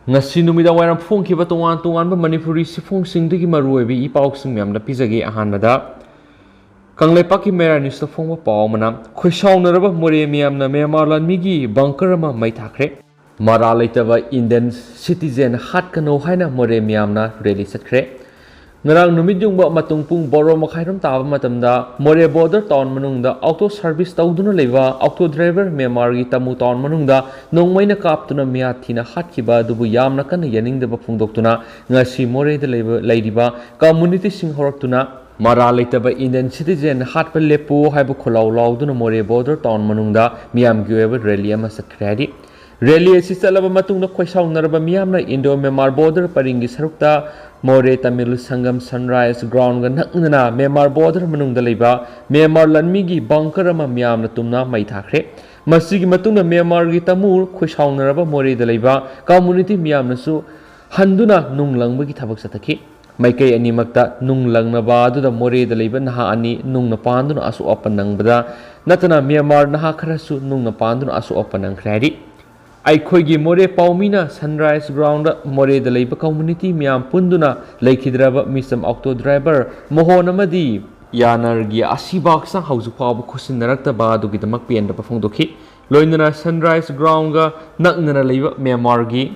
ngasi numida wairam phongkhiba tongan manipuri sifungsingdagi maruoibi ipausing myamna pijage ahanbada kanglaipak mera news phongba pawmana khoisaonaraba moreh miyamna Myanmar Lanmi gi bunker ama mai thakhre mara laitaba Indian citizen hat kano haina moreh miyamna rally satkre ngarang numit jungba matung pung boro makhairam taba matamda Moreh border town manungda auto service tawduna leiba auto driver Myanmar gi tamu town manungda nongmaina kaptuna miya thina hatkiba dubu yamna kan yaningdaba phungdoktuna ngasi Moreh da leiba community sing horaktuna mara laitaba Indian citizen hatpa lepu haibu kholau lauduna Moreh border town manungda miyam gi weba rally ama satkre rally asi chalaba matungda khoisaonaraba miyamna Indo Myanmar border paringi sarukta Moreh Tamil Sangam Sunrise Ground Naknana Myanmar border manungda leiba Myanmar Lanmi gi bunker ama miyamna tumna mai thakhre masigi matungna Myanmar gi tamul khoisaonaraba Moreh da leiba community miyamna su handuna nunglangba gi thabak satakhi maikai animakta nunglangnaba aduda Moreh da leiba naha ani nungna panduna asu opanangbada natana Myanmar naha kharasu nungna panduna asu opanangkhrai Aikhoigi Moreh Paumina Sunrise Ground Moreh da leiba community miyam punduna leikidraba misam auto driver mohonamadi yanargi asibak sang hauju pawba khusinnarakta ba dugidamak pienda phongdokhi loinana Sunrise Ground ga naknana leiba Myanmar gi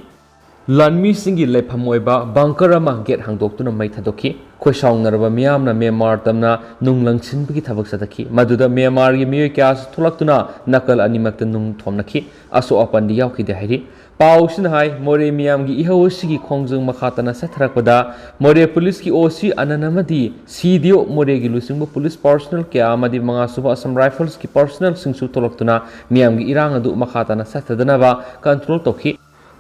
Lanmi singi leipamoiba bunker ama gate hangdoktuna mai thadokhi khoisaonaraba miyamna Myanmar tamna nunglangchinbagi thabak satakhi maduda Myanmar gi miyoi kyas thulaktuna nakal animakta nung thomnakhi aso apandi yaukhi de hairi pausin hai Moreh miyam gi ihawsigi khongjung makhatana satharakpada Moreh police ki OC ananamadi CDO Moreh gi lusingba police personnel kya amadi manga suba Assam Rifles ki personnel singsu tholaktuna miyam gi irang adu makhatana sathadanaba control tokhi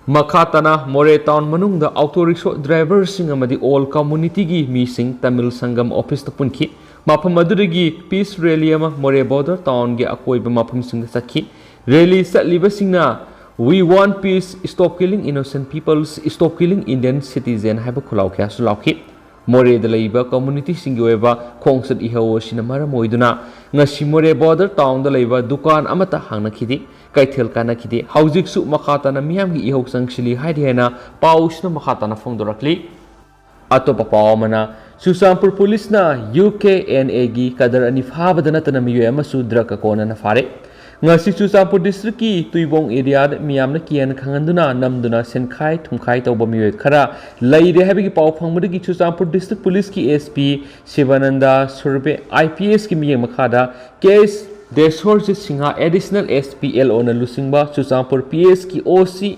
Makhatana Moreh town manungda auto rickshaw driver sing amadi all community gi meeting Tamil Sangam office ta punki mafam adurigi peace rally ama Moreh border town gi akoiba mafam sing sakhi rally satliba singna we want peace, stop killing innocent people, stop killing Indian citizen haiba khulau kya sulauki Moreh da leiba community singyoeba khongsat ihawo sinamara moiduna ngasi Moreh border town da leiba dukan amata hangnakhidi kaithel kanakhidi haujik su makhatana miyam gi ihok sangsili haidena pausna makhatana phongdorakli atopa pawmana Susampur police na UKNA gi kadar ani phabadana tanamiyo amasu draka kona na fare ngasi Susampur district ki tuibong area miyamna kian khanganduna namduna senkhai thumkhai tawba miyo khara leire habigi paw phangmudagi Susampur district police ki SP Shivananda Surbe IPS ki miyeng makhada case Desorjit Singha additional SPL on Lusingba Susampur PS ki OC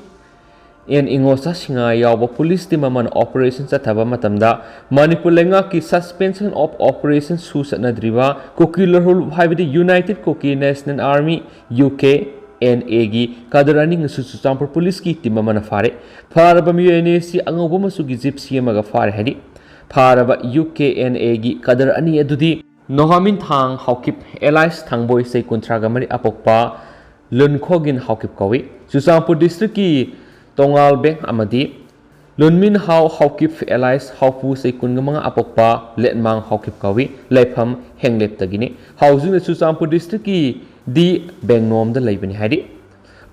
and Ingosa Singha Yawa police team man operations at Matamda Manipur Lenga ki suspension of operations Susana Driva Kokilor Hul United Koki National Army UK and Agi Kadarani Susampur police ki timamana fare Faraba MUNAC Angobama Sugi Gypsy Maga fare hedi Faraba UK and Agi Kadarani Adudi Nohamin Thang Haukip Allies Thangboy say Kuntragamari Apokpa Lunkhogin Haukip Kawi Susampur district ki Tongal Bank Amadi Lunmin Hau Haukip Allies Haupu say Kungamanga Apokpa Letmang Haukip Kawi Lepam Henglep Tagini Housing the Susampur district ki di Bangnom the Labin Hadi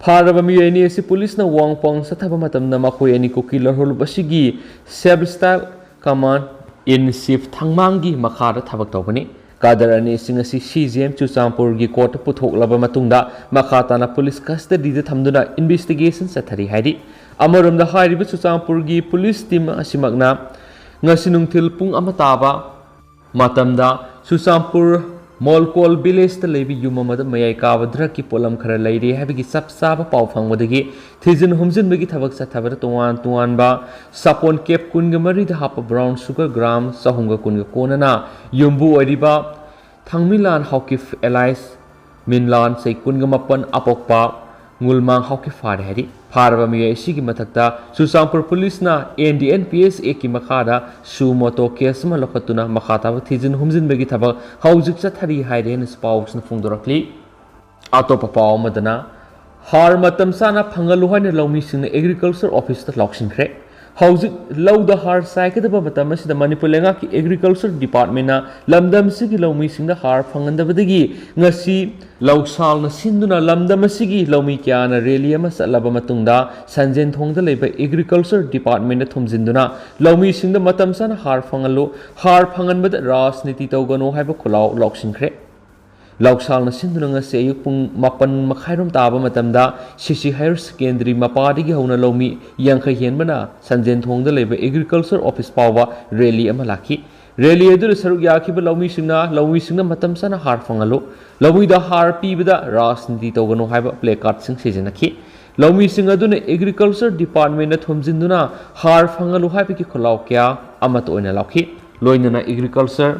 Paraba MUNAC police na Wangpong Sataba Matam Namakoi and Kokilor Hulbashigi Sebstyle Command in Sif Thangmangi Makara Tabak Kadarani singasi CGM Susampur gi court puthok laba matungda makhatana police custody da thamduna investigation sathari haidi amarom da hairiba Susampur gi police team asimagna ngasinung thil pung amataba matamda Susampur Molkol village ta lebi yumamada mayai kabadra ki polam khara leire habigi sapsaba paw phangwadagi thijin humjin bagi thabak sathabara tuan ba sapon kep kunga mari da hapa brown sugar gram sahunga kunga konana yumbu oriba thangmilan haukif allies minlan sei kunga mapan apokpa ngulmang haukif fare hari farba mi sigi mathakta Susampur police na NDNPS ki makhada su moto case ma lokatuna makhata thijin humjin begi thaba haujik cha thari haiden spouse na phungdorakli atopa paw madana har matam sana phangalu haine lomi sing agriculture office ta loksin khre हौजिक लौदा हार साइकदब मतम असिदा Manipur लेंगाकी agriculture डिपार्टमेंटना लमदम सिगी लौमी सिंगदा हार फंगंदबदगी ngasi लौसालना सिंदुना लमदम सिगी लौमी क्याना rally अमा चलबा मतुंगदा संजेन थोंगदा लेबा agriculture department थुमजिंदुना लौमी सिंगदा मतम sana हार फंगलो हार फंगनबद राजनीति तौगनो हाइबा खुलाव लौसिंख्रे लौसालना सिंदुना ngasi अयुक पुंग मापन मखाइरोम ताबा मतमदा सिसी हायर सेकेंडरी मपादिगी हौना लौमी यांखै हेनबना संजेन थोंगदा लेबा एग्रीकल्चर ऑफिस पावा रैली अमा लाखी रैली अदुर सरुक याखिबा लौमी सिंगना मतम sana हार फंगलो लौमी दा हार पीबदा राजनीति तौगनो हाइबा प्ले कार्ड सिंग सिजनखी लौमी सिंग अदुने एग्रीकल्चर डिपार्टमेंट थुमजिंदुना हार फंगलो हाइबकी खुलाव क्या अमत ओइना लाखी लोइनना एग्रीकल्चर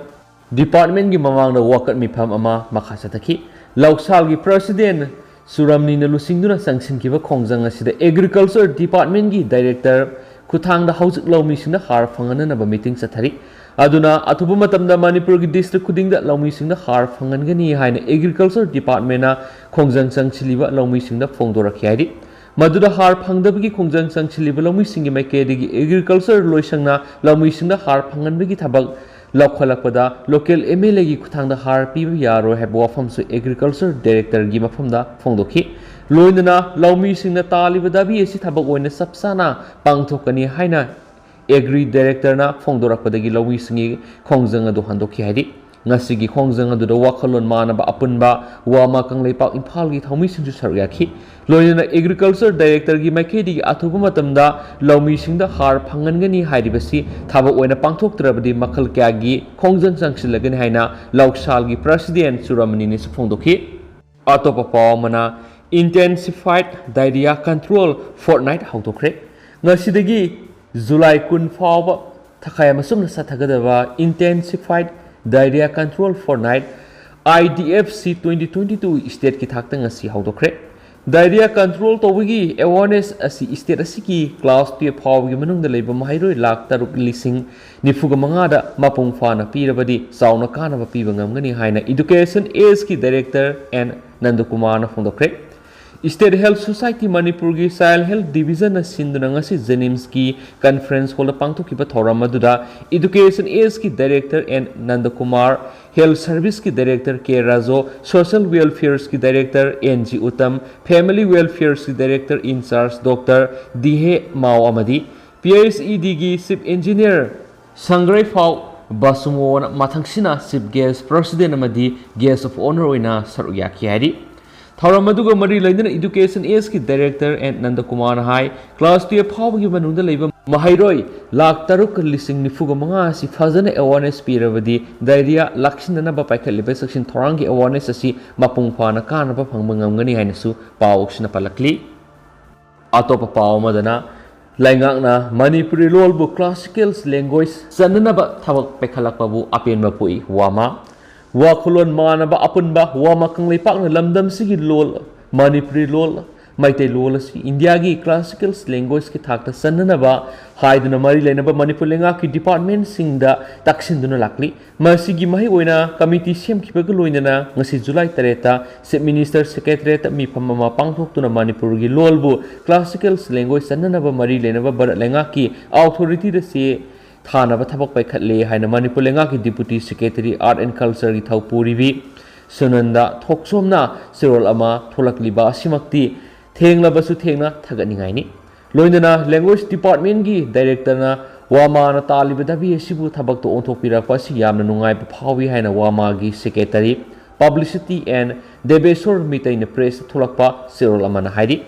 डिपार्टमेंट की ममांगदा वाकत मिफम अमा मखा चथखी लौसाल की प्रेसिडेंट सुरमनी लुसिंगदुना संगसिनखिबा खोंजंग असिदा एग्रीकल्चर डिपार्टमेंट की डायरेक्टर खुथांगदा हौजिक लौमी सिंगदा हार फंगननबा मीटिंग चथरी अदुना अथुबा मतमदा मणिपुर की डिस्ट्रिक्ट खुदिंगदा लौमी सिंगदा हार फंगनगनी हाइना एग्रीकल्चर डिपार्टमेंटना खोंजंग संगसिलिबा लौमी सिंगदा फोंदोरखि हाइदि मधुदा हार फंगदबगी खोंजंग संगसिलिबा लौमी सिंगी माइकेदगी एग्रीकल्चर लोइसंगना लौमी सिंगदा हार फंगनबगी थबक लौखलकपदा लोकल एमएलए की खुथांगदा हार पीब यारो हैब वाफमसु एग्रीकल्चर डायरेक्टर की मफमदा फोंदोखि लोइनना लौमी सिंगना तालिबदाबी एसि थबक ओइना सबसाना पांगथोकनी हाइना एग्री डायरेक्टर ना फोंदोरकपदगी लौमी सिंगी खोंजंग अदु हंदोखि हाइदि ngasi khongjang adu wakalon manaba apunba wama kangleipak imphal gi thomi singju saryakhhi loina agriculture director gi maikedi athuba matamda laumi singda har phangangani hairibasi thaba oina pangthoktrabadi makhal kya gi khongjang sangsilagani haina lauksal gi president suramani ni sphongdokhi atopa pawmana intensified diarrhea control fortnight hautokre ngasidagi july 10 fawba thakhre amasum sathagadaba intensified diarrhea control fortnight IDFC 2022 state ki thakta ngasi haudokre diarrhea control tawigi awareness asi state asiki class 12 phawgi manungda leiba mahairoi lakh taruk lising nifuga manga da mapung fana pirabadi sauna kana ba piba ngamgani haina education age ki director and nandakumar na phondokre State Health Society Manipur की Child Health Division सिंधुना ngasi Jenims की conference hall पांगथोखिबा थौरम अदुदा Education Age की Director and Nandakumar Health Service की Director K Rajo Social Welfare की Director NG Uttam Family Welfare की Director in charge Dr. Dihe Mao Amadi PSED की Chief Engineer Sangrai Phau Basumon Mathangsina Chief Guest President Amadi Guest of Honor oina saruya khiyari Thauramadu Mari London Education Age की Director and Nandakumar Hai Class 12 फावगी मनुंदा लेबा महाइरोई लाख तरुक लिसिंग निफुगा मंगा असि फजन awareness पीरबदी diarrhoea लक्षणना बा पाइखलिबा section थोरांगी awareness असि मपुंग फाना कानबा फंगबा ngamgani हाइनसु पावक्सना पलकली अतोप पाव Madna लाइंगांगना Manipuri लोलबु classical language सननबा थबक पाइखलकबु अपेनबा पुई वामा वाखुलोन मानबा अपुनबा वामा कंगलेपाकना लमदम सिगी लोल मणिपुरी लोल माइते लोल असि India की classical language की थाकता सन्ननबा हाइदुना मरी लेनबा मणिपुर लेंगा की डिपार्टमेंट सिंगदा तक्सिनदुना लाकली मसिगी महि ओइना कमिटी सेमखिबगा लोइनना ngasi जुलाई 3 ता चीफ मिनिस्टर सेक्रेटरीट मिफममा पांगथोक्तुना मणिपुर की लोलबु क्लासिकल लैंग्वेज सन्ननबा मरी लेनबा भारत लेंगा की अथॉरिटी द से थानबा थबक पाइखले हाइना मणिपुर लेंगा की deputy secretary art and culture की थौपुरीबी सुनंदा थोक्सोमना सिरोल अमा थोलकलिबा सिमक्ति थेंगलबसु थेंगना थगनिंगाइनी लोइनना लैंग्वेज डिपार्टमेंट की डायरेक्टर ना वामाना तालिबदाबी एसिबु थबक तो ओंथोपिरापा सि यामना नुंगाइ फावी हाइना वामा की सेक्रेटरी पब्लिसिटी एंड देबेश्वर मितैना प्रेस थोलकपा सिरोल अमाना हाइदी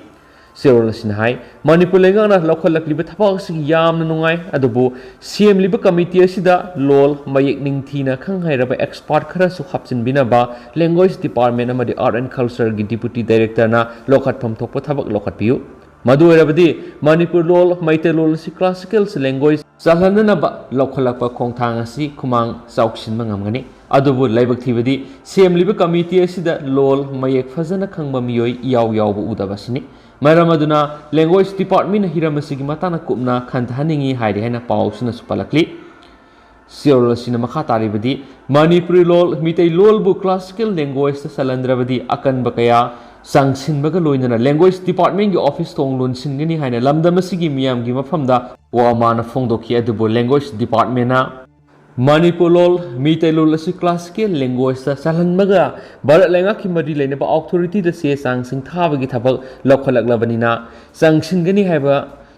सिरोल सिनहाई मणिपुर लेंगाना लौखलकलिबा थबक सि यामना नुंगाइ अदुबु सेमलिबा कमिटी असिदा लोल मयेक निंगथीना खंगहाइरबा एक्सपर्ट खरसु हापचिनबिनाबा लैंग्वेज डिपार्टमेंट अमदि आर्ट एंड कल्चर की डिप्यूटी डायरेक्टर ना लोखटफम थोकपा थबक लोखटपियु मधु ओइरबदि मणिपुर लोल मैते लोल सि क्लासिकल लैंग्वेज चालहननबा लौखलकपा खोंथांग असि खुमांग चाउक्सिनबा ngamgani अदुबु लाइबक थीबदि सेमलिबा कमिटी असिदा लोल मयेक फजना खंगबा मियोय याव यावबु उदबसिनी मरम अदुना लैंग्वेज डिपार्टमेंट हिरमसिगी मताना कुपना खंथहनिंगी हाइदि हाइना पाउसना सुपलकली सिरोल सिना मखा तारिबदि मणिपुरी लोल मितै लोलबु क्लासिकल लैंग्वेज सलंद्रबदि अकनबा कया ꯆꯪꯁꯤꯟꯕꯒ ꯂꯣꯏꯅꯅ ꯂꯦꯡꯒ꯭ꯋꯦꯖ ꯗꯤꯄꯥꯔꯠꯃꯦꯟꯒꯤ ꯑꯣꯐꯤꯁ ꯊꯣꯡ ꯂꯣꯟꯁꯤꯟꯒꯅꯤ ꯍꯥꯏꯅ ꯂꯝꯗꯝ ꯑꯁꯤꯒꯤ ꯃꯤꯌꯥꯝꯒꯤ ꯃꯐꯝꯗ ꯋꯥ ꯃꯥꯅ ꯐꯣꯡꯗꯣꯛꯈꯤ ꯑꯗꯨꯕꯨ ꯂꯦꯡꯒ꯭ꯋꯦꯖ ꯗꯤꯄꯥꯔꯠꯃꯦꯟꯅ ꯃꯅꯤꯄꯨꯔ ꯂꯣꯜ ꯃꯤꯇꯩ ꯂꯣꯜ ꯑꯁꯤ ꯀ꯭ꯂꯥꯁꯤꯀꯦꯜ ꯂꯦꯡꯒ꯭ꯋꯦꯖꯇ ꯆꯜꯍꯟꯕꯒ ꯚꯥꯔꯠ ꯂꯩꯉꯥꯛꯀꯤ ꯃꯔꯤ ꯂꯩꯅꯕ ꯑꯣꯊꯣꯔꯤꯇꯤꯗ ꯆꯦ ꯆꯥꯡꯁꯤꯡ ꯊꯥꯕꯒꯤ ꯊꯕꯛ ꯂꯧꯈꯠꯂꯛꯂꯕꯅꯤꯅ ꯆꯪꯁꯤꯟꯒꯅꯤ ꯍꯥꯏꯕ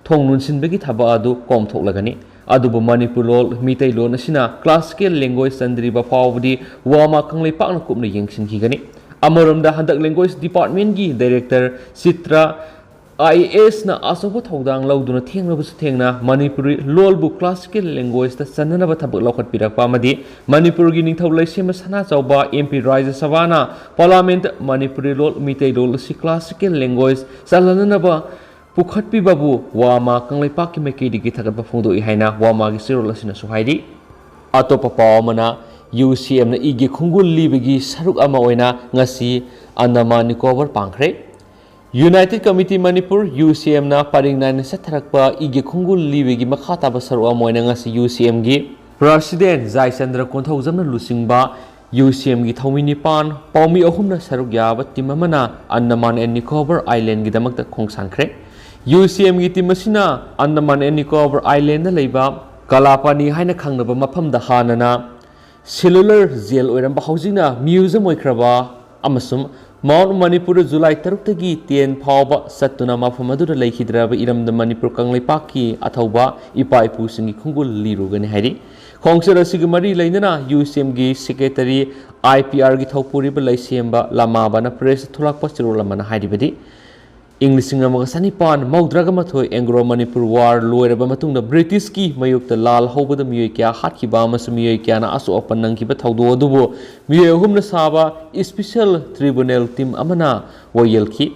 ꯊꯣꯡ ꯂꯣꯟꯁꯤꯟꯕꯒꯤ ꯊꯕꯛ ꯑꯗꯨ ꯀꯣꯝꯊꯣꯛꯂꯒꯅꯤ ꯑꯗꯨꯕꯨ ꯃꯅꯤꯄꯨꯔ ꯂꯣꯜ ꯃꯤꯇꯩ ꯂꯣꯟ ꯑꯁꯤꯅ ꯀ꯭ꯂꯥꯁꯤꯀꯦꯜ ꯂꯦꯡꯒ꯭ꯋꯦꯖ ꯆꯟꯗ꯭ꯔꯤꯕ ꯐꯥꯎꯕꯗꯤ ꯋꯥꯃꯥ ꯀꯪꯂꯩꯄꯥꯛꯅ ꯀꯨꯞꯅ ꯌꯦꯡꯁꯤꯟꯈꯤꯒꯅꯤ ꯑꯃꯔꯣꯝꯗ ꯍꯟꯗꯛ ꯂꯦꯡꯒ꯭ꯋꯦꯖ ꯗꯤꯄꯥꯔꯠꯃꯦꯟꯒꯤ ꯗꯥꯏꯔꯦꯛꯇꯔ ꯆꯤꯇ꯭ꯔ IASꯅ ꯑꯆꯧꯕ ꯊꯧꯗꯥꯡ ꯂꯧꯗꯨꯅ ꯊꯦꯡꯅꯕꯁꯨ ꯊꯦꯡꯅ ꯃꯅꯤꯄꯨꯔꯤ ꯂꯣꯜꯕꯨ ꯀ꯭ꯂꯥꯁꯤꯀꯦꯜ ꯂꯦꯡꯒ꯭ꯋꯦꯖꯇ ꯆꯟꯅꯅꯕ ꯊꯕꯛ ꯂꯧꯈꯠꯄꯤꯔꯛꯄ ꯑꯃꯗꯤ ꯃꯅꯤꯄꯨꯔꯒꯤ ꯅꯤꯡꯊꯧ ꯂꯩꯁꯦꯝꯕ ꯁꯅꯥꯆꯧꯕ MP ꯔꯥꯖ꯭ꯌ ꯁꯚꯥꯅ ꯄꯥꯔꯂꯤꯌꯥꯃꯦꯟꯇ ꯃꯅꯤꯄꯨꯔꯤ ꯂꯣꯜ ꯃꯤꯇꯩ ꯂꯣꯜ ꯑꯁꯤ ꯀ꯭ꯂꯥꯁꯤꯀꯦल ꯂꯦꯡꯒ꯭ꯋꯦꯖ ꯆꯜꯍꯟꯅꯕ ꯄꯨꯈꯠꯄꯤꯕꯕꯨ ꯋꯥꯃꯥ ꯀꯪꯂꯩꯄꯥꯛꯀꯤ ꯃꯥꯏꯀꯩꯗꯒꯤ ꯊꯥꯒꯠꯄ ꯐꯣꯡꯗꯣꯛꯏ ꯍꯥꯏꯅ ꯋꯥꯃꯥꯒꯤ ꯆꯦꯔꯣꯜ ꯑꯁꯤꯅꯁꯨ ꯍꯥꯏꯔꯤ ꯑꯇꯣꯞꯄ ꯄꯥꯎ ꯑꯃꯅ UCMꯅ ꯏꯒꯤ ꯈꯣꯡꯒꯨꯜ ꯂꯤꯕꯒꯤ ꯁꯔꯨꯛ ꯑꯃ ꯑꯣꯏꯅ ꯉꯁꯤ ꯑꯟꯗꯃꯥꯟ ꯅꯤꯀꯣꯕꯔ ꯄꯥꯡꯈ꯭ꯔꯦ ꯌꯨꯅꯥꯏꯇꯦꯗ ꯀꯃꯤꯇꯤ ꯃꯅꯤꯄꯨꯔ UCMꯅ ꯄꯔꯤꯡ ꯅꯥꯏꯅ ꯆꯠꯊꯔꯛꯄ ꯏꯒꯤ ꯈꯣꯡꯒꯨꯜ ꯂꯤꯕꯒꯤ ꯃꯈꯥ ꯇꯥꯕ ꯁꯔꯨꯛ ꯑꯃ ꯑꯣꯏꯅ ꯉꯁꯤ UCMꯒꯤ ꯄ꯭ꯔꯁꯤꯗꯦꯟꯠ ꯖꯥꯏꯆꯟꯗ꯭ꯔ ꯀꯣꯟꯊꯧꯖꯝꯅ ꯂꯨꯆꯤꯡꯕ UCMꯒꯤ ꯊꯧꯃꯤ ꯅꯤꯄꯥꯟ ꯄꯥꯎꯃꯤ ꯑꯍꯨꯝꯅ ꯁꯔꯨꯛ ꯌꯥꯕ ꯇꯤꯝ ꯑꯃꯅ ꯑꯟꯗꯃꯥꯟ ꯑꯦꯟ ꯅꯤꯀꯣꯕꯔ ꯑꯥꯏꯂꯦꯟꯗꯒꯤꯗꯃꯛꯇ ꯈꯣꯡꯁꯥꯟꯈ꯭ꯔꯦ UCMꯒꯤ ꯇꯤꯝ ꯑꯁꯤꯅ ꯑꯟꯗꯃꯥꯟ ꯑꯦꯟ ꯅꯤꯀꯣꯕꯔ ꯑꯥꯏꯂꯦꯟꯗꯗ ꯂꯩꯕ ꯀꯂꯥꯄꯥꯅꯤ ꯍꯥꯏꯅ ꯈꯪꯅꯕ ꯃꯐꯝꯗ ꯍꯥꯟꯅꯅ ꯁꯦꯂꯨꯂꯔ ꯖꯦꯜ ꯑꯣꯏꯔꯝꯕ ꯍꯧꯖꯤꯛꯅ ꯃ꯭ꯌꯨꯖꯤꯌꯝ ꯑꯣꯏꯈ꯭ꯔꯕ ꯑꯃꯁꯨꯡ ꯃꯥꯎꯟꯠ ꯃꯅꯤꯄꯨꯔ ꯖꯨꯂꯥꯏ 6ꯇꯒꯤ 10 ꯐꯥꯎꯕ ꯆꯠꯇꯨꯅ ꯃꯐꯝ ꯑꯗꯨꯗ ꯂꯩꯈꯤꯗ꯭ꯔꯕ ꯏꯔꯝꯗꯝ ꯃꯅꯤꯄꯨꯔ ꯀꯪꯂꯩꯄꯥꯛꯀꯤ ꯑꯊꯧꯕ ꯏꯄꯥ ꯏꯄꯨꯁꯤꯡꯒꯤ ꯈꯣꯡꯒꯨꯜ ꯂꯤꯔꯨꯒꯅꯤ ꯍꯥꯏꯔꯤ ꯈꯣꯡꯆꯠ ꯑꯁꯤꯒ ꯃꯔꯤ ꯂꯩꯅꯅ UCMꯒꯤ ꯁꯦꯀ꯭ꯔꯦꯇꯔꯤ IPRꯒꯤ ꯊꯧꯄꯨꯔꯤꯕ ꯂꯩꯁꯦꯝꯕ ꯂꯃꯥꯕꯅ ꯄ꯭ꯔꯦꯁꯇ ꯊꯣꯛꯂꯛꯄ ꯆꯦꯔꯣꯜ ꯑꯃꯅ ꯍꯥꯏꯔꯤꯕꯗꯤ ꯏꯪ 1992 ꯑꯦꯡꯒ꯭ꯂꯣ ꯃꯅꯤꯄꯨꯔ ꯋꯥꯔ ꯂꯣꯏꯔꯕ ꯃꯇꯨꯡꯗ ꯕ꯭ꯔꯤꯇꯤꯁꯀꯤ ꯃꯥꯌꯣꯛꯇ ꯂꯥꯜ ꯍꯧꯕꯗ ꯃꯤꯑꯣꯏ ꯀꯌꯥ ꯍꯥꯠꯈꯤꯕ ꯑꯃꯁꯨꯡ ꯃꯤꯑꯣꯏ ꯀꯌꯥꯅ ꯑꯁꯣꯛ ꯑꯄꯟ ꯅꯪꯈꯤꯕ ꯊꯧꯗꯣꯛ ꯑꯗꯨꯕꯨ ꯃꯤꯑꯣꯏ ꯑꯍꯨꯝꯅ ꯁꯥꯕ ꯁ꯭ꯄꯦꯁꯤꯌꯦꯜ ꯇ꯭ꯔꯤꯕꯨꯅꯦꯜ ꯇꯤꯝ ꯑꯃꯅ ꯋꯥꯌꯦꯜꯈꯤ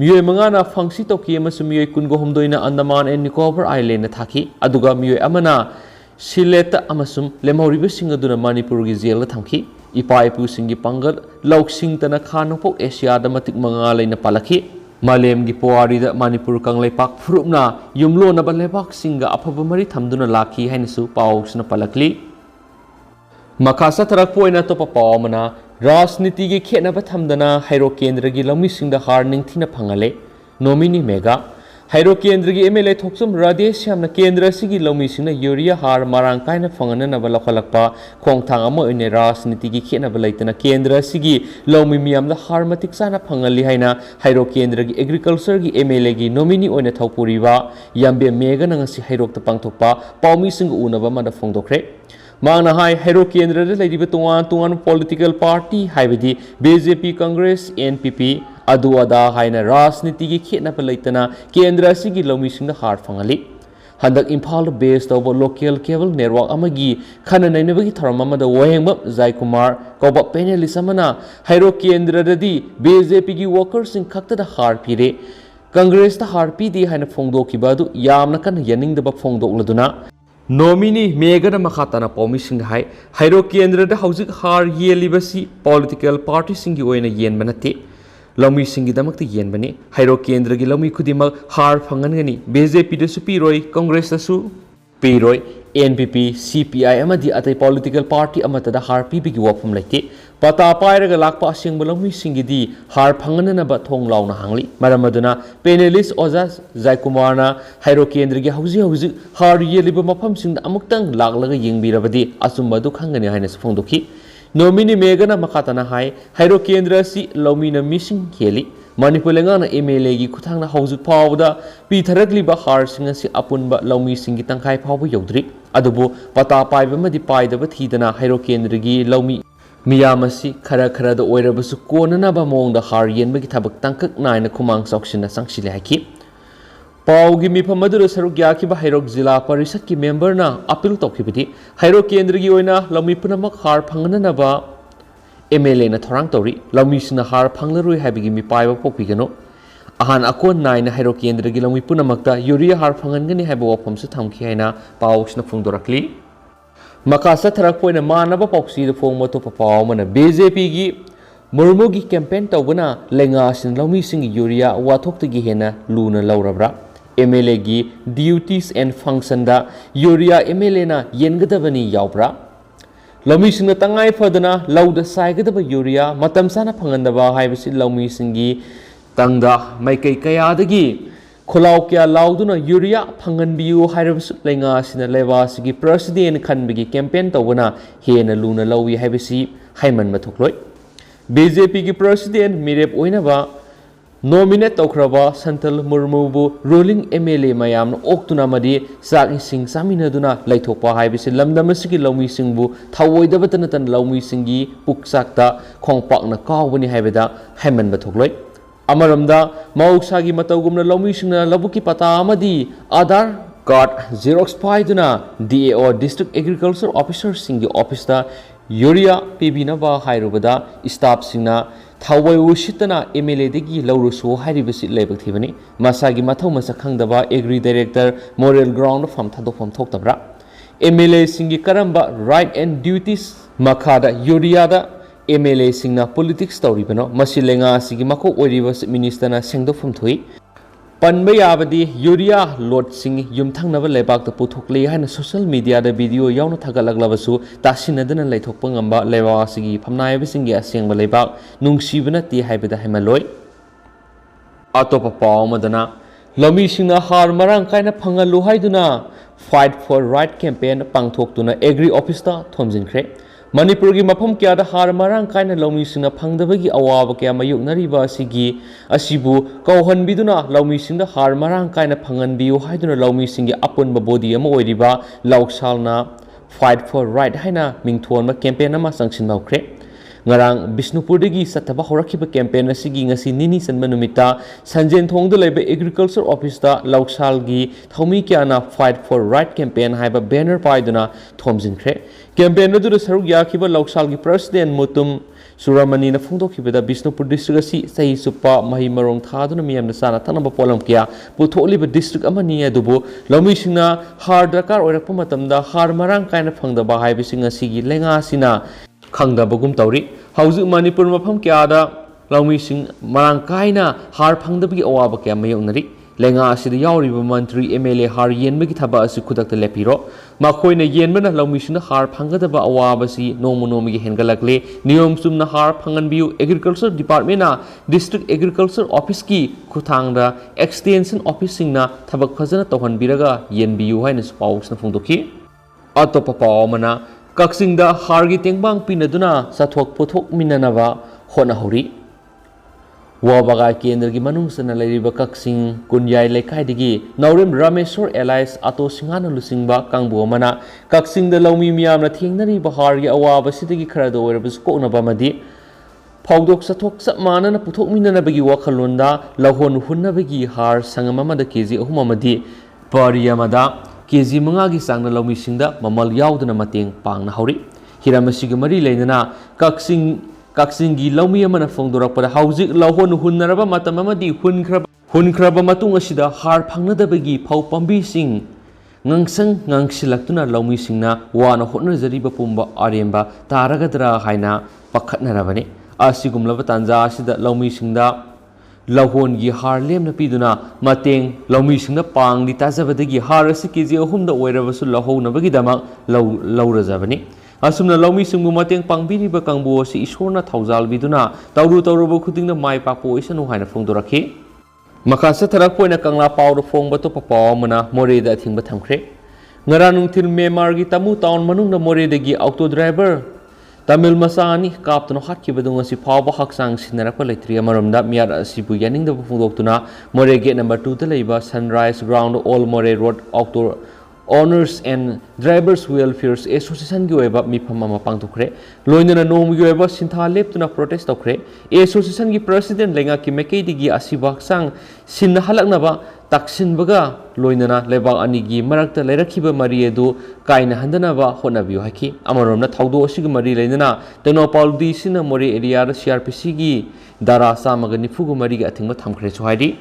ꯃꯤꯑꯣꯏ 5ꯅ ꯐꯪꯁꯤ ꯇꯧꯈꯤ ꯑꯃꯁꯨꯡ ꯃꯤꯑꯣꯏ 29ꯅ ꯑꯟꯗꯃꯥꯟ ꯑꯦꯟ ꯅꯤꯀꯣꯕꯔ ꯑꯥꯏꯂꯦꯟꯗ ꯊꯥꯈꯤ ꯑꯗꯨꯒ ꯃꯤꯑꯣꯏ ꯑꯃꯅ ꯁꯤꯂꯦꯠꯇ ꯑꯃꯁꯨꯡ ꯂꯦꯝꯍꯧꯔꯤꯕꯁꯤꯡ ꯑꯗꯨꯅ ꯃꯅꯤꯄꯨꯔꯒꯤ ꯖꯦꯜꯗ ꯊꯝꯈꯤ ꯏꯄꯥ ꯏꯄꯨꯁꯤꯡꯒꯤ ꯄꯥꯡꯒꯜ ꯂꯧꯁꯤꯡꯇꯅ ꯈꯥ ꯅꯣꯡꯄꯣꯛ ꯑꯦꯁꯤꯌꯥꯗ ꯃꯇꯤꯛ ꯃꯉꯥ ꯂꯩꯅ ꯄꯥꯜꯂꯛꯈꯤ ꯃꯥꯂꯦꯝꯒꯤ ꯄꯨꯋꯥꯔꯤꯗ ꯃꯅꯤꯄꯨꯔ ꯀꯪꯂꯩꯄꯥꯛ ꯐꯨꯔꯨꯞꯅ ꯌꯨꯝꯂꯣꯟꯅꯕ ꯂꯩꯕꯥꯛꯁꯤꯡꯒ ꯑꯐꯕ ꯃꯔꯤ ꯊꯝꯗꯨꯅ ꯂꯥꯛꯈꯤ ꯍꯥꯏꯅꯁꯨ ꯄꯥꯎꯁꯤꯅ ꯄꯜꯂꯛꯂꯤ ꯃꯈꯥ ꯆꯠꯊꯔꯛꯄ ꯑꯣꯏꯅ ꯑꯇꯣꯞꯄ ꯄꯥꯎ ꯑꯃꯅ ꯔꯥꯖꯅꯤꯇꯤꯒꯤ ꯈꯦꯠꯅꯕ ꯊꯝꯗꯅ ꯍꯩꯔꯣꯛ ꯀꯦꯟꯗ꯭ꯔꯒꯤ ꯂꯧꯃꯤꯁꯤꯡꯗ ꯍꯥꯔ ꯅꯤꯡꯊꯤꯅ ꯐꯪꯍꯜꯂꯦ ꯅꯣꯃꯤꯅꯤ ꯃꯦꯒꯥ ꯍꯩꯔꯣꯛ ꯀꯦꯟꯗ꯭ꯔꯒꯤ MLA ꯊꯣꯛꯆꯝ ꯔꯥꯙꯦꯁ꯭ꯌꯥꯝꯅ ꯀꯦꯟꯗ꯭ꯔ ꯑꯁꯤꯒꯤ ꯂꯧꯃꯤꯁꯤꯡꯅ ꯌꯨꯔꯤꯌꯥ ꯍꯥꯔ ꯃꯔꯥꯡ ꯀꯥꯏꯅ ꯐꯪꯍꯟꯅꯕ ꯂꯧꯈꯠꯂꯛꯄ ꯈꯣꯡꯊꯥꯡ ꯑꯃ ꯑꯣꯏꯅ ꯔꯥꯖꯅꯤꯇꯤꯒꯤ ꯈꯦꯠꯅꯕ ꯂꯩꯇꯅ ꯀꯦꯟꯗ꯭ꯔ ꯑꯁꯤꯒꯤ ꯂꯧꯃꯤ ꯃꯤꯌꯥꯝꯗ ꯍꯥꯔ ꯃꯇꯤꯛ ꯆꯥꯅ ꯐꯪꯍꯜꯂꯤ ꯍꯥꯏꯅ ꯍꯩꯔꯣꯛ ꯀꯦꯟꯗ꯭ꯔꯒꯤ ꯑꯦꯒ꯭ꯔꯤꯀꯜꯆꯔꯒꯤ MLAꯒꯤ ꯅꯣꯃꯤꯅꯤ ꯑꯣꯏꯅ ꯊꯧꯄꯨꯔꯤꯕ ꯌꯥꯝꯕꯦꯝ ꯃꯦꯒꯅ ꯉꯁꯤ ꯍꯩꯔꯣꯛꯇ ꯄꯥꯡꯊꯣꯛꯄ ꯄꯥꯎꯃꯤꯁꯤꯡꯒ ꯎꯅꯕ ꯑꯃꯗ ꯐꯣꯡꯗꯣꯛꯈ꯭ꯔꯦ ꯃꯥꯅ ꯍꯥꯏ ꯍꯩꯔꯣꯛ ꯀꯦꯟꯗ꯭ꯔꯗ ꯂꯩꯔꯤꯕ ꯇꯣꯉꯥꯟ ꯇꯣꯉꯥꯟꯕ ꯄꯣꯂꯤꯇꯤꯀꯦꯜ ꯄꯥꯔꯇꯤ ꯍꯥꯏꯕꯗꯤ BJP ꯀꯪꯒ꯭ꯔꯦꯁ NPP ꯑꯗꯨ ꯑꯗꯥ ꯍꯥꯏꯅ ꯔꯥꯖꯅꯤꯇꯤꯒꯤ ꯈꯦꯠꯅꯕ ꯂꯩꯇꯅ ꯀꯦꯟꯗ꯭ꯔ ꯑꯁꯤꯒꯤ ꯂꯧꯃꯤꯁꯤꯡꯗ ꯍꯥꯔ ꯐꯪꯍꯜꯂꯤ ꯍꯟꯗꯛ ꯏꯝꯐꯥꯜꯗ ꯕꯦꯁ ꯇꯧꯕ ꯂꯣꯀꯦꯜ ꯀꯦꯕꯜ ꯅꯦꯠꯋꯥꯔꯛ ꯑꯃꯒꯤ ꯈꯟꯅ ꯅꯩꯅꯕꯒꯤ ꯊꯧꯔꯝ ꯑꯃꯗ ꯋꯥꯍꯦꯡꯕꯝ ꯖꯥꯏꯀꯨꯃꯥꯔ ꯀꯧꯕ ꯄꯦꯅꯦꯂꯤꯁ ꯑꯃꯅ ꯍꯩꯔꯣꯛ ꯀꯦꯟꯗ꯭ꯔꯗꯗꯤ BJPꯒꯤ ꯋꯥꯀꯔꯁꯤꯡ ꯈꯛꯇꯗ ꯍꯥꯔ ꯄꯤꯔꯦ ꯀꯪꯒ꯭ꯔꯦꯁꯇ ꯍꯥꯔ ꯄꯤꯗꯦ ꯍꯥꯏꯅ ꯐꯣꯡꯗꯣꯛꯈꯤꯕ ꯑꯗꯨ ꯌꯥꯝꯅ ꯀꯟꯅ ꯌꯥꯅꯤꯡꯗꯕ ꯐꯣꯡꯗꯣꯛꯂꯗꯨꯅ ꯅꯣꯃꯤꯅꯤ ꯃꯦꯒꯅ ꯃꯈꯥ ꯇꯥꯅ ꯄꯥꯎꯃꯤꯁꯤꯡꯗ ꯍꯥꯏ ꯍꯩꯔꯣꯛ ꯀꯦꯟꯗ꯭ꯔꯗ ꯍꯧꯖꯤꯛ ꯍꯥꯔ ꯌꯦꯜꯂꯤꯕꯁꯤ ꯄꯣꯂꯤꯇꯤꯀꯦꯜ ꯄꯥꯔꯇꯤꯁꯤꯡꯒꯤ ꯑꯣꯏꯅ ꯌꯦꯟꯕ ꯅꯠꯇꯦ ꯂꯧꯃꯤꯁꯤꯡꯒꯤꯗꯃꯛꯇ ꯌꯦꯟꯕꯅꯤ ꯍꯩꯔꯣꯛ ꯀꯦꯟꯗ꯭ꯔꯒꯤ ꯂꯧꯃꯤ ꯈꯨꯗꯤꯡꯃꯛ ꯍꯥꯔ ꯐꯪꯍꯟꯒꯅꯤ BJPꯗꯁꯨ ꯄꯤꯔꯣꯏ ꯀꯪꯒ꯭ꯔꯦꯁꯇꯁꯨ ꯄꯤꯔꯣꯏ NPP CPI ꯑꯃꯗꯤ ꯑꯇꯩ ꯄꯣꯂꯤꯇꯤꯀꯦल ꯄꯥꯔꯇꯤ ꯑꯃꯠꯇꯗ ꯍꯥꯔ ꯄꯤꯕꯒꯤ ꯋꯥꯐꯝ ꯂꯩꯇꯦ ꯄꯇꯥ ꯄꯥꯏꯔꯒ ꯂꯥꯛꯄ ꯑꯁꯦꯡꯕ ꯂꯧꯃꯤꯁꯤꯡꯒꯤꯗꯤ ꯍꯥꯔ ꯐꯪꯍꯟꯅꯕ ꯊꯣꯡ ꯂꯥꯎꯅ ꯍꯥꯡꯂꯤ ꯃꯔꯝ ꯑꯗꯨꯅ ꯄꯦꯅꯦꯂꯤꯁ ꯑꯣꯖꯥ ꯖꯥꯏꯀꯨꯃꯥꯔꯅ ꯍꯩꯔꯣꯛ ꯀꯦꯟꯗ꯭ꯔꯒꯤ ꯍꯧꯖꯤꯛ ꯍꯥꯔ ꯌꯦꯜꯂꯤꯕ ꯃꯐꯝꯁꯤꯡꯗ ꯑꯃꯨꯛꯇꯪ ꯂꯥꯛꯂꯒ ꯌꯦꯡꯕꯤꯔꯕꯗꯤ ꯑꯆꯨꯝꯕ ꯑꯗꯨ ꯈꯪꯒꯅꯤ ꯍꯥꯏꯅꯁꯨ ꯐꯣꯡꯗꯣꯛꯈꯤ ꯅꯣꯃꯤꯅꯤ ꯃꯦꯒꯅ ꯃꯈꯥ ꯇꯥꯅ ꯍꯥꯏ ꯍꯩꯔꯣꯛ ꯀꯦꯟꯗ꯭ꯔ ꯑꯁꯤ ꯂꯧꯃꯤꯅ ꯃꯤꯁꯤꯡ ꯍꯦꯜꯂꯤ ꯃꯅꯤꯄꯨꯔ ꯂꯩꯉꯥꯛꯅ MLAꯒꯤ ꯈꯨꯠꯊꯥꯡꯗ ꯍꯧꯖꯤꯛ ꯐꯥꯎꯕꯗ ꯄꯤꯊꯔꯛꯂꯤꯕ ꯍꯥꯔꯁꯤꯡ ꯑꯁꯤ ꯑꯄꯨꯟꯕ ꯂꯧꯃꯤꯁꯤꯡꯒꯤ ꯇꯪꯈꯥꯏ ꯐꯥꯎꯕ ꯌꯧꯗ꯭ꯔꯤ ꯑꯗꯨꯕꯨ ꯄꯇꯥ ꯄꯥꯏꯕ ꯑꯃꯗꯤ ꯄꯥꯏꯗꯕ ꯊꯤꯗꯅ ꯍꯩꯔꯣꯛ ꯀꯦꯟꯗ꯭ꯔꯒꯤ ꯂꯧꯃꯤ ꯃꯤꯌꯥꯝ ꯑꯁꯤ ꯈꯔꯗ ꯑꯣꯏꯔꯕꯁꯨ ꯀꯣꯟꯅꯅꯕ ꯃꯑꯣꯡꯗ ꯍꯥꯔ ꯌꯦꯟꯕꯒꯤ ꯊꯕꯛ ꯇꯪꯀꯛ ꯅꯥꯏꯅ ꯈꯨꯃꯥꯡ ꯆꯥꯎꯁꯤꯟꯅ ꯆꯪꯁꯤꯜꯂꯦ ꯍꯥꯏꯈꯤ ꯄꯥꯎꯒꯤ ꯃꯤꯐꯝ ꯑꯗꯨꯗ ꯁꯔꯨꯛ ꯌꯥꯈꯤꯕ ꯍꯩꯔꯣꯛ ꯖꯤꯂꯥ ꯄꯔꯤषꯠꯀꯤ ꯃꯦꯝꯕꯔꯅ ꯑꯄꯤꯜ ꯇꯧꯈꯤꯕꯗꯤ ꯍꯩꯔꯣꯛ ꯀꯦꯟꯗ꯭ꯔꯒꯤ ꯑꯣꯏꯅ ꯂꯧꯃꯤ ꯄꯨꯝꯅꯃꯛ ꯍꯥꯔ ꯐꯪꯍꯟꯅꯕ MLAꯅ ꯊꯧꯔꯥꯡ ꯇꯧꯔꯤ ꯂꯧꯃꯤꯁꯤꯡꯅ ꯍꯥꯔ ꯐꯪꯂꯔꯣꯏ ꯍꯥꯏꯕꯒꯤ ꯃꯤꯄꯥꯏꯕ ꯄꯣꯛꯄꯤꯒꯅꯨ ꯑꯍꯥꯟ ꯑꯀꯣꯟ ꯅꯥꯏꯅ ꯍꯩꯔꯣꯛ ꯀꯦꯟꯗ꯭ꯔꯒꯤ ꯂꯧꯃꯤ ꯄꯨꯝꯅꯃꯛꯇ ꯌꯨꯔꯤꯌꯥ ꯍꯥꯔ ꯐꯪꯍꯟꯒꯅꯤ ꯍꯥꯏꯕ ꯋꯥꯐꯝꯁꯨ ꯊꯝꯈꯤ ꯍꯥꯏꯅ ꯄꯥꯎꯁꯤꯅ ꯐꯣꯡꯗꯣꯔꯛꯂꯤ ꯃꯈꯥ ꯆꯠꯊꯔꯛꯄ ꯑꯣꯏꯅ ꯃꯥꯟꯅꯕ ꯄꯥꯎꯆꯦꯗ ꯐꯣꯡꯕ ꯑꯇꯣꯞꯄ ꯄꯥꯎ ꯑꯃꯅ BJPꯒꯤ ꯃꯨꯔꯃꯨꯒꯤ ꯀꯦꯝꯄꯦꯟ ꯇꯧꯕꯅ ꯂꯩꯉꯥꯛꯁꯤꯡ ꯂꯧꯃꯤꯁꯤꯡꯒꯤ ꯌꯨꯔꯤꯌꯥ ꯋꯥꯊꯣꯛꯇꯒꯤ ꯍꯦꯟꯅ ꯂꯨꯅ ꯂꯧꯔꯕ꯭ꯔꯥ MLAꯒꯤ ꯗ꯭ꯌꯨꯇꯤꯁ ꯑꯦꯟड ꯐꯪꯁꯟꯗ ꯌꯨꯔꯤꯌꯥ MLAꯅ ꯌꯦꯟꯒꯗꯕꯅꯤ ꯌꯥꯎꯕ꯭ꯔꯥ ꯂꯧꯃꯤꯁꯤꯡꯅ ꯇꯉꯥꯏ ꯐꯗꯅ ꯂꯧꯗ ꯆꯥꯏꯒꯗꯕ ꯌꯨꯔꯤꯌꯥ ꯃꯇꯝ ꯆꯥꯅ ꯐꯪꯍꯟꯗꯕ ꯍꯥꯏꯕꯁꯤ ꯂꯧꯃꯤꯁꯤꯡꯒꯤ tangda maikei kayadagi kholau kya lauduna urea phanganbiu hairabsu lenga sina lewa sigi president khanbigi campaign tawna hena luna lawi haibisi haiman mathukloi BJP ki president mirep oinaba nominate tawkraba Santal Murmubu ruling MLA mayam oktuna madi sak sing saminaduna laithokpa haibisi lamdamasigi lawmi singbu thawoidabatan tan lawmi singi puksakta khongpakna kawbani haibeda haiman mathukloi Amaramda Mausagi Matagumna Lomisina Labuki Pata Amadi Adar Card Xerox Paiduna DAO District Agriculture Officer Singi Officer Urea Pibinaba Hairubada Staff Sina Tawai Ushitana MLA Digi Laurusu Hairibasi Labaktivani Masagi Matau Masakangdaba Agri Director Moral Ground from Tadofam Toktabra MLA Singi Karamba Right and Duties Makada Ureada MLA singna politics tawribano masilenga sigi mako oriba minister na sengdofum thui panba yabadi urea lot sing yumthangnaba lebak ta puthokle haina social media da video yauna thagalaglabasu tasinadana leithokpa ngamba lewa sigi phamnaiba singi asengba lebak nungsibana ti haibada haimaloi atopa pawmadana lami singna har marang kaina phangalu haiduna fight for right campaign pangthoktuna agri office ta thomjinkhre Manipur ki mafam kya da har marang kaina lawmi singna phangdabagi awaba kya mayuknariba asigi asibu kauhanbiduna lawmi singda har marang kaina phanganbiu haiduna lawmi singi apunba body ama oiriba lauksalna fight for right haina mingthon ma campaign ama sangsin mawkre ngarang Bisnupur dagi sataba horakiba campaign asigi ngasi nini sanba numita sanjen thongda leba agriculture office ta lauksal gi thomi kya na fight for right campaign haiba banner paiduna thomjinkhre campaign adu da saruk yakiba lauksal gi president mutum Suramani na phongdokibada Bisnupur district asi sahi supa mahi marong thaduna miyamna sana thanaba polam kya putholiba district amani adubu lawmi singna har dakar oirakpa matamda har marang kaina phangdaba haibising asigi lenga sina khangdabagum tawri hauju Manipur mafam kyada lawmi sing marang kaina har phangdabagi awaba kya mayongnari lenga asida yauriba mantri MLA har yenbagi thaba asi khudakta lepiro makhoina yenbana lawmi singna har phangadaba awaba si nomonomigi hengalakle niyom sumna har phanganbiu agriculture department na district agriculture office ki khuthangda extension office singna thabak phajana tawhanbiraga yenbiu haina pausna phongdoki atopa pawmana Kaksingda hargi tengbang pinaduna sathok pothok minanaba hona hori wabaga kendra gi manung sana leriba kaksing kunyai lekai digi naurem rameshwar allies ato singana lusingba kangbu mana kaksingda lawmi miyamna thengnari bahar gi awaba sidagi kharado oirabus koknaba madi phawdok sathok samana na puthok minanabagi wakhalonda lahon hunnabagi har sangamama da keji ahumamadi pariyamada keji mangagi sangna lawmi singda mamal yauduna mateng pangna hori hiramasiga mari leidana kaksing gi lawmi amana phongdorakpada haujik lahon hunnaraba matam amadi hunkraba matung asida har phangnadabagi phau pambi sing ngangsang ngangsilaktuna lawmi singna wana hotnajariba pumba aremba taragadra haina pakhatnarabani asigumlaba tanja asida lawmi singda Lahon gi har lemna piduna mateng lawmi singna pang di tajabadagi har asi keji ahumda oirabasu lahonabagi dama laurajabani asumna lawmi singbu mateng pangbiriba kangbu asi isorna thaujal biduna tawruba khudingna mai papo isanu haina phongdorakhi makasa tharak poina kangla pawdo phongba to papawmana moreda thingba thamkhre ngara nungthil Myanmar gi tamu town manungna moredagi auto driver Tamil Masani kaptano hatki badung asi phawba haksang sinarakpa leitri amaramda miyar asibu yaningda phungdoktuna Moreh gate number 2 da leiba Sunrise Ground All Moreh Road Outdoor Owners and Drivers Welfare Association gi oiba mifam ama pangthokre loinana nomi gi oiba sintha leptuna protest tokre association gi president lenga ki mekei digi asiba haksang sin halaknaba taksinbaga loinana lebak ani gi marakta leirakhiba mari edu kaina handanaba honabiu haki amaromna thawdo asigi mari leinana tenopal di sina Moreh area da CRPC gi dara samaga nifugu mari ga athingma thamkhre chuhaidi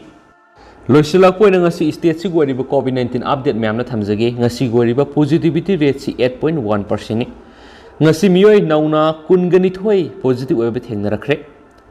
loisilak poina ngasi state si goriba COVID-19 update myamna thamjage ngasi goriba positivity rate si 8.1% ni ngasi miyoi nauna kungani thoi positive oiba thengnarakre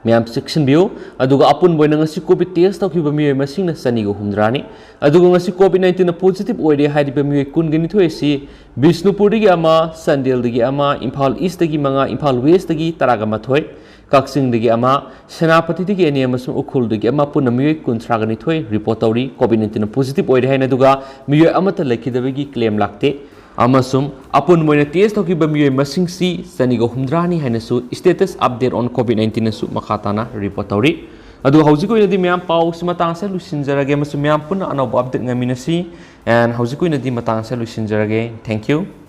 myam section view aduga apun boina ngasi covid test tawkiba miyoi masingna sani go humdrani aduga ngasi COVID-19 na positive oide haidiba miyoi kungani thoi si Bisnupur digi ama Sandel digi ama Imphal East dagi manga Imphal West dagi taraga mathoi Kaksingi ama Senapati digi ani amasung ukhul digi ama puna miyoi kuntragani thoi report tawri COVID-19 positive oire haina duga miyoi amata lekidabagi claim lakte amasum apun moina test hoki ba miyoi masing si sanigo humdrani haina su status update on COVID-19 su makhatana report tawri adu hauji ko inadi myam pau simatang sa lusinjarage masum myam puna anau update ngaminasi and hauji ko inadi matang sa lusinjarage. Thank you.